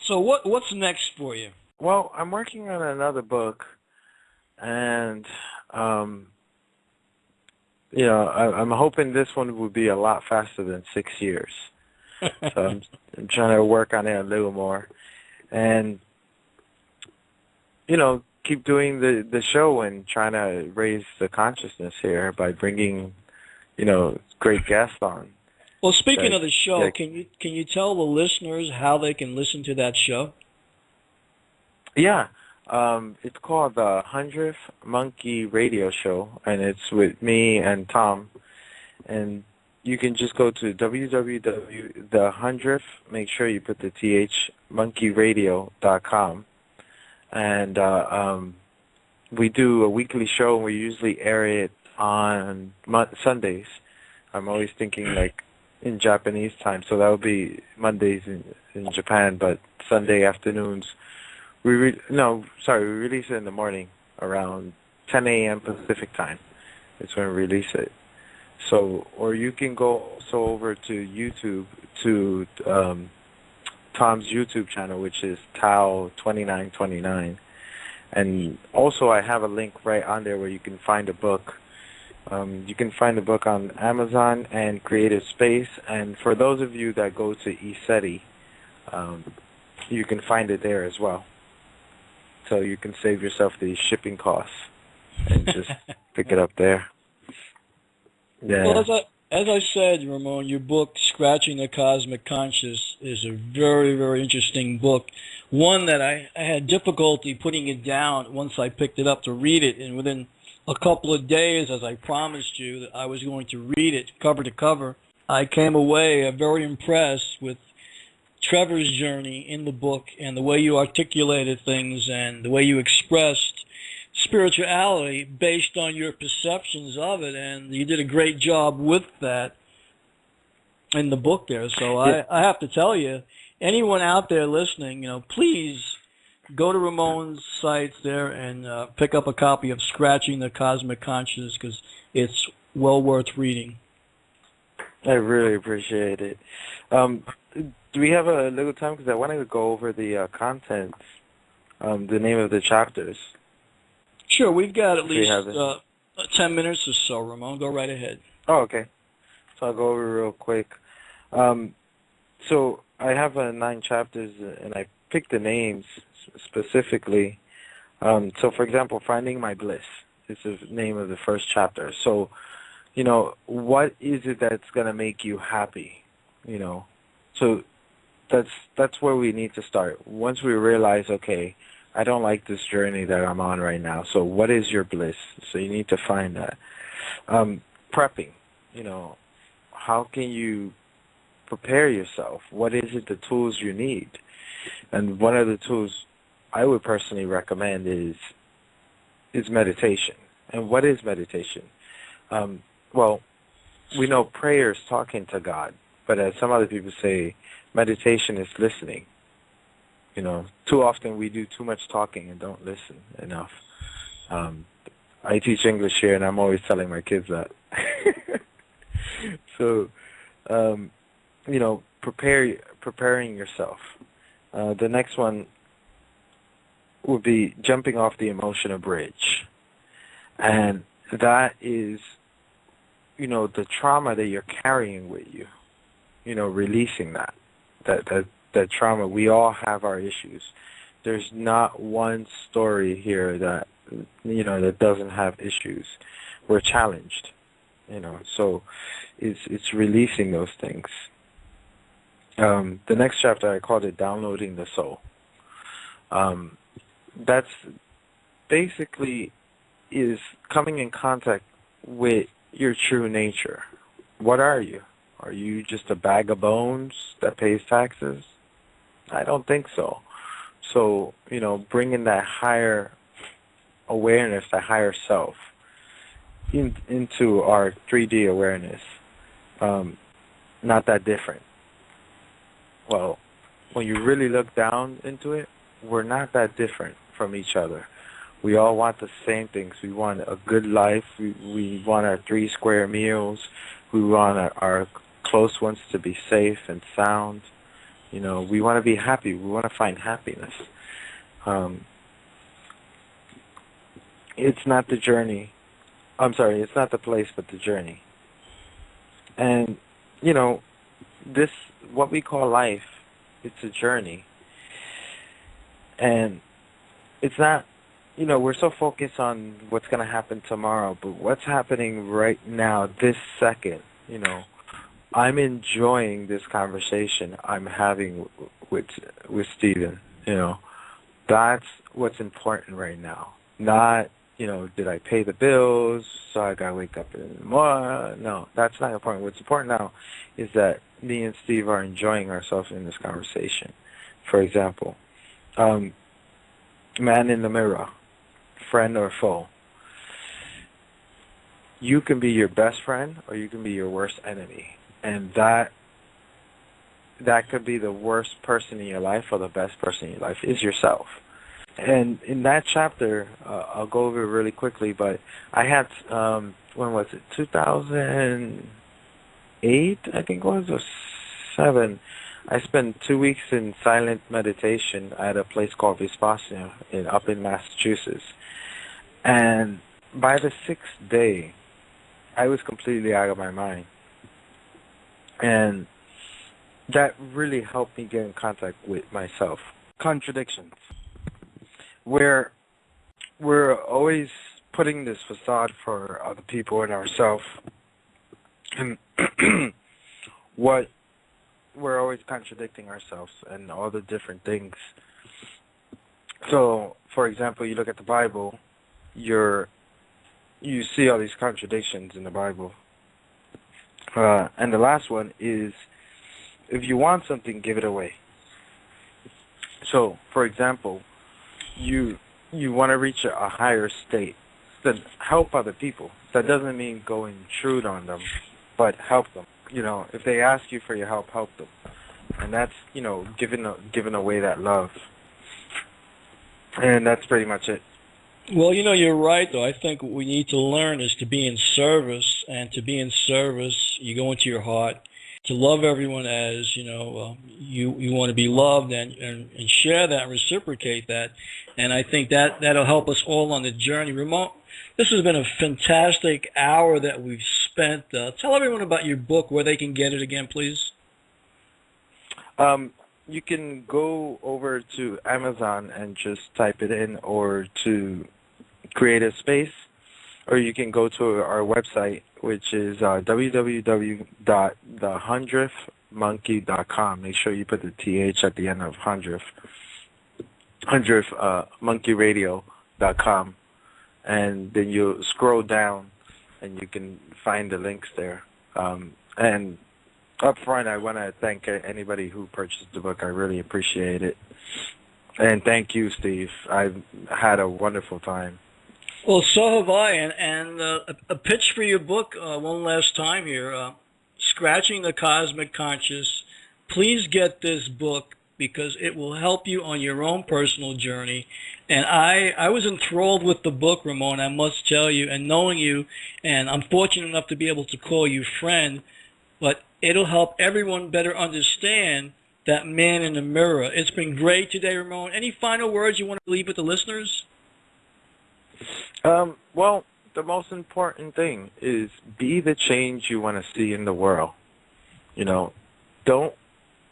So what's next for you? Well, I'm working on another book, and um, I'm hoping this one will be a lot faster than 6 years. So I'm trying to work on it a little more, and keep doing the show and trying to raise the consciousness here by bringing great guests on. Well, speaking That, of the show, yeah, can you tell the listeners how they can listen to that show? yeah. It's called the 100th Monkey Radio Show, and it's with me and Tom. And you can just go to www.the100th, make sure you put the TH, monkeyradio.com. And we do a weekly show, and we usually air it on Sundays. I'm always thinking like in Japanese time, so that would be Mondays in Japan, but Sunday afternoons. We release it in the morning around 10 a.m. Pacific time. It's when we release it. So, or you can go also over to YouTube to Tom's YouTube channel, which is Tao2929, and also I have a link right on there where you can find a book. You can find the book on Amazon and Creative Space, and for those of you that go to ECETI, you can find it there as well. So you can save yourself the shipping costs and just pick it up there. Yeah. Well, as I said, Ramon, your book, Scratching the Cosmic Conscience, is a very, very interesting book. One that I had difficulty putting it down once I picked it up to read it, and within a couple of days, as I promised you that I was going to read it cover to cover, I came away very impressed with Trevor's journey in the book and the way you articulated things and the way you expressed spirituality based on your perceptions of it, and you did a great job with that in the book there. So I have to tell you, anyone out there listening, please go to Ramon's sites there and pick up a copy of Scratching the Cosmic Consciousness, because it's well worth reading. I really appreciate it. Do we have a little time? Because I wanted to go over the content, the name of the chapters. Sure, we've got at least 10 minutes or so, Ramon. Go right ahead. Oh, okay. So I'll go over real quick. So I have 9 chapters, and I picked the names specifically. So, for example, Finding My Bliss is the name of the first chapter. So, what is it that's going to make you happy? So that's where we need to start. Once we realize, okay, I don't like this journey that I'm on right now. So what is your bliss? So you need to find that. Prepping, how can you prepare yourself? What is it, the tools you need? And one of the tools I would personally recommend is meditation. And what is meditation? Well, we know prayer is talking to God, but as some other people say, meditation is listening. Too often we do too much talking and don't listen enough. I teach English here, and I'm always telling my kids that. So, preparing yourself. The next one would be jumping off the emotional bridge. And that is, the trauma that you're carrying with you, releasing that trauma. We all have our issues. There's not one story here that that doesn't have issues. We're challenged, so it's releasing those things. The next chapter, I called it Downloading the Soul. That's basically is coming in contact with your true nature. What are you? Are you just a bag of bones that pays taxes? I don't think so. So, bringing that higher awareness, that higher self, into our 3D awareness, not that different. Well, when you really look down into it, we're not that different from each other. We all want the same things. We want a good life. We want our 3 square meals. We want our close ones to be safe and sound. You know, we want to be happy. We want to find happiness. It's not the journey. I'm sorry, it's not the place, but the journey. And, you know, this, what we call life, it's a journey. And it's not, you know, we're so focused on what's going to happen tomorrow, but what's happening right now, this second, you know. I'm enjoying this conversation I'm having with Stephen, you know. That's what's important right now. Not, you know, did I pay the bills, so I got to wake up in the morning. No, that's not important. What's important now is that me and Steve are enjoying ourselves in this conversation. For example, man in the mirror, friend or foe. You can be your best friend or you can be your worst enemy. And that could be the worst person in your life or the best person in your life is yourself. And in that chapter, I'll go over it really quickly, but I had, when was it, 2008, I think it was, or 7. I spent 2 weeks in silent meditation at a place called Vespasian up in Massachusetts. And by the 6th day, I was completely out of my mind. And that really helped me get in contact with myself. Contradictions. Where we're always putting this facade for other people and ourselves. And what we're always contradicting ourselves and all the different things. So, for example, you look at the Bible, you see all these contradictions in the Bible. And the last one is, if you want something, give it away. So, for example, you want to reach a higher state, then help other people. That doesn't mean go intrude on them, but help them. You know, if they ask you for your help, help them. And that's, you know, giving away that love. And that's pretty much it. Well, you know, you're right, though. I think what we need to learn is to be in service, and to be in service, you go into your heart, to love everyone as, you know, you want to be loved, and share that, reciprocate that. And I think that'll help us all on the journey. Ramon, this has been a fantastic hour that we've spent. Tell everyone about your book, where they can get it again, please. You can go over to Amazon and just type it in, or to Creative Space, or you can go to our website, which is www.the100thmonkey.com. Make sure you put the TH at the end of 100th. 100thmonkeyradio.com, and then you scroll down and you can find the links there. And up front, I want to thank anybody who purchased the book. I really appreciate it. And thank you, Steve. I've had a wonderful time. Well, so have I. And a pitch for your book one last time here. Scratching the Cosmic Conscious. Please get this book, because it will help you on your own personal journey. And I was enthralled with the book, Ramon, I must tell you, and knowing you, and I'm fortunate enough to be able to call you friend, but it'll help everyone better understand that man in the mirror. It's been great today, Ramon. Any final words you want to leave with the listeners? Well, the most important thing is be the change you want to see in the world. You know, don't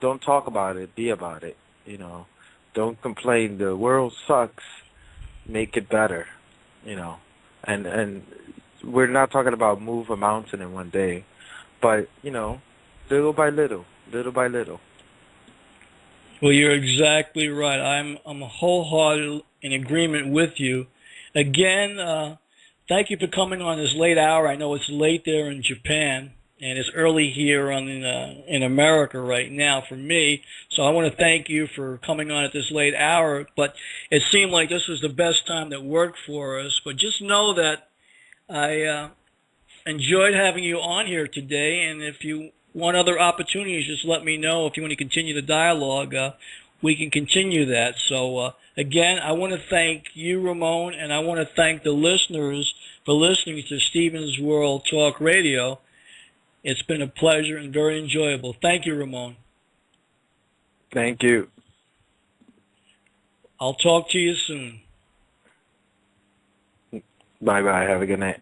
talk about it, be about it. You know, don't complain. The world sucks. Make it better. You know, and we're not talking about move a mountain in one day, but you know, little by little, little by little. Well, you're exactly right. I'm wholehearted in agreement with you. Again, thank you for coming on this late hour. I know it's late there in Japan, and it's early here in America right now for me. So I want to thank you for coming on at this late hour. But it seemed like this was the best time that worked for us. But just know that I enjoyed having you on here today, and if you want other opportunities, just let me know. If you want to continue the dialogue, we can continue that. So again, I want to thank you, Ramon, and I want to thank the listeners for listening to Stephen's World Talk Radio. It's been a pleasure and very enjoyable. Thank you, Ramon. Thank you. I'll talk to you soon. Bye-bye. Have a good night.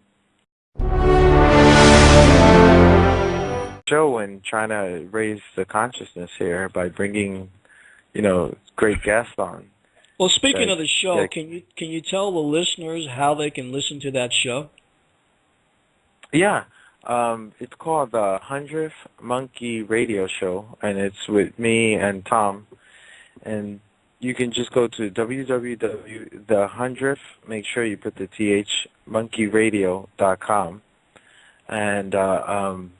Show and trying to raise the consciousness here by bringing, great guests on. Well, speaking of the show, yeah. can you tell the listeners how they can listen to that show? Yeah. It's called the 100th Monkey Radio Show, and it's with me and Tom. And you can just go to www.the100th, make sure you put the TH, monkeyradio.com. And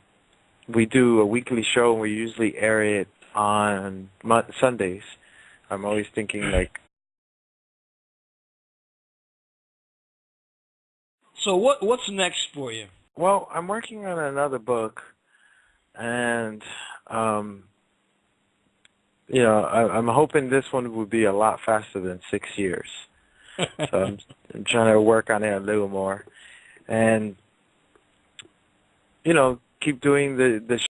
we do a weekly show, and we usually air it on Sundays. I'm always thinking So what's next for you? Well, I'm working on another book, and I'm hoping this one will be a lot faster than 6 years. So I'm trying to work on it a little more, and keep doing the